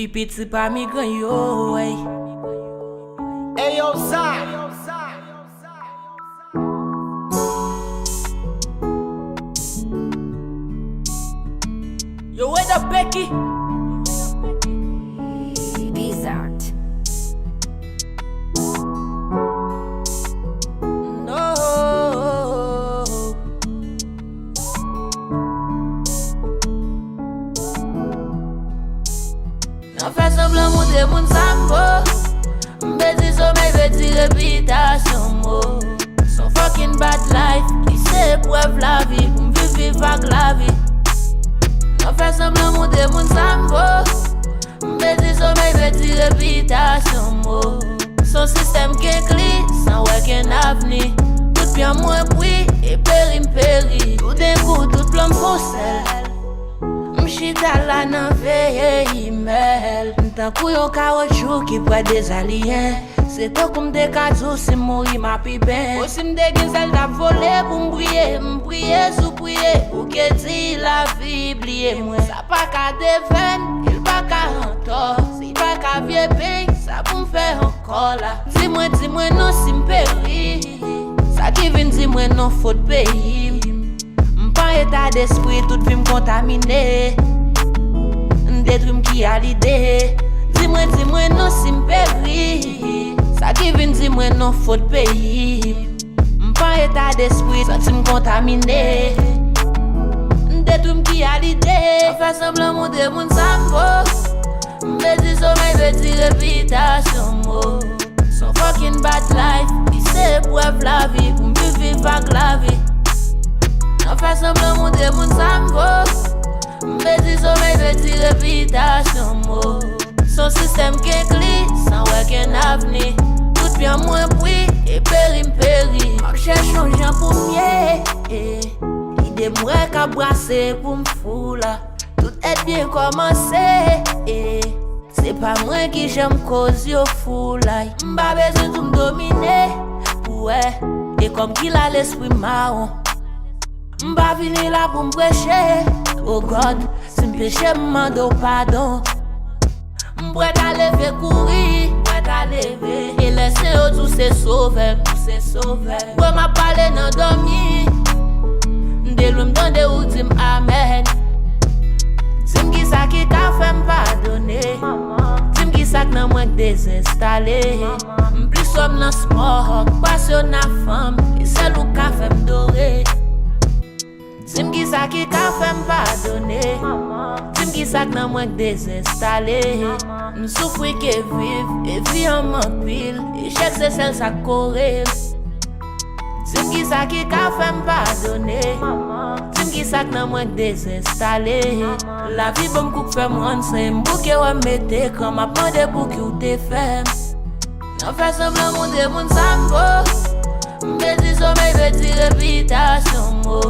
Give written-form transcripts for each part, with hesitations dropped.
Pitit c'est Pami gran yo, hey. Hey yo, Zach. Yo, what up, Becky? Bizarre. No. Nan fè semblant monter moun sambo. M'bedi sommeil veut dire réputation mo. Son fucking bad life, qui s'épreuve la vie, m'vive avec la vie. Nan fè semblant monter moun sambo. M'bedi sommeil veut dire réputation mo. Son système qui cli, sans aucun avenir. Tout bien moins bruit et péri. Tout d'un coup, tout plein foncelle. M'chita la nan veye email. M'tan kou yon caoutchouc qui prend des aliens. C'est toi comme des cadeaux, si mori ma pi ben. Aussi m'de gen sel t'a volé pour m'prier sous prier. Ou que di la vie blier moi. Ça pas qu'à deven, il pas qu'à rentrer. C'est pas qu'à vieux pain, ça pour m'faire encore là. Dis-moi non si m'péri. Ça qui vient dis-moi non faut de pays. M'pan état d'esprit, tout vie m'contaminé. M'détruit qui a l'idée. Dis-moi non si m'péri. Ça qui vient dis-moi non faut de pays. M'pan état d'esprit, ça m'contaminé. M'détruit qui a l'idée. On fait semblant monter moun sambo. M'bedi sommeil veut dire réputation mo. Son fucking bad life, qui s'épreuve la vie, pour m'vivre avec la vie. On fait semblant monter moun sambo. M'bedi sommeil veut dire réputation mo. Son système qui cli, sans aucun avenir. Tout bien moins bruit et péri. M'ak cherche un gens pour mieux. Idée mourir qu'à brasser pour m'foula. Tout est bien commencé. C'est pas moi qui j'aime cause yo foula. M'ba besoin de m'dominer. Ouais, et comme qu'il a l'esprit marron. M'ba vini là pour m'prêcher. Oh God, si m'péché m'mando pardon. M'prêt à lever courir, prêt à lever. Et laisser au tout c'est sauver, Pour m'a parler nan dormi. M'de l'ou m'dande ou dim amen. Dim ki sa ki ka fè m'pardonner. Dim ki sa k nan mwen désinstaller. M'plis som nan sport, passion na femme. Et c'est l'ou ka fè m'dorer. Dim ki sa ki ka fè m'pardonner. Dim ki sa k nan mwen désinstaller. M'soufri ke vive, et vie en m'empile. Et chèque c'est celle sa korel. Dim ki sa ki ka fè m'pardonner. Dim ki sa k nan mwen désinstaller. La vie bon m'kouk fè m'rande sen. M'bouke wè m'mette quand m'a pande pou ki ou te fè. Nan fè semblant monter moun sambo. M'bedi sommeil veut dire réputation mo.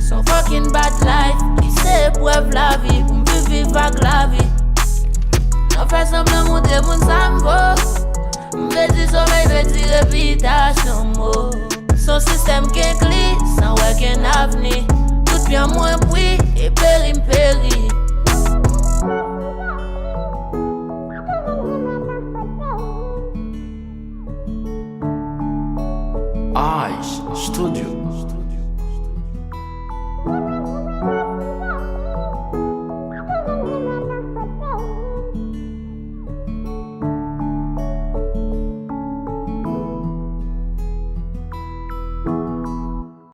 Son fucking bad life, qui s'épreuve la vie, pour m'vivre avec la vie. On fait semblant monter moun sambo. M'bedi sommeil veut dire réputation mo. Son système qui cli, sans aucun avenir. Tout bien moins bruit et péri. Studio.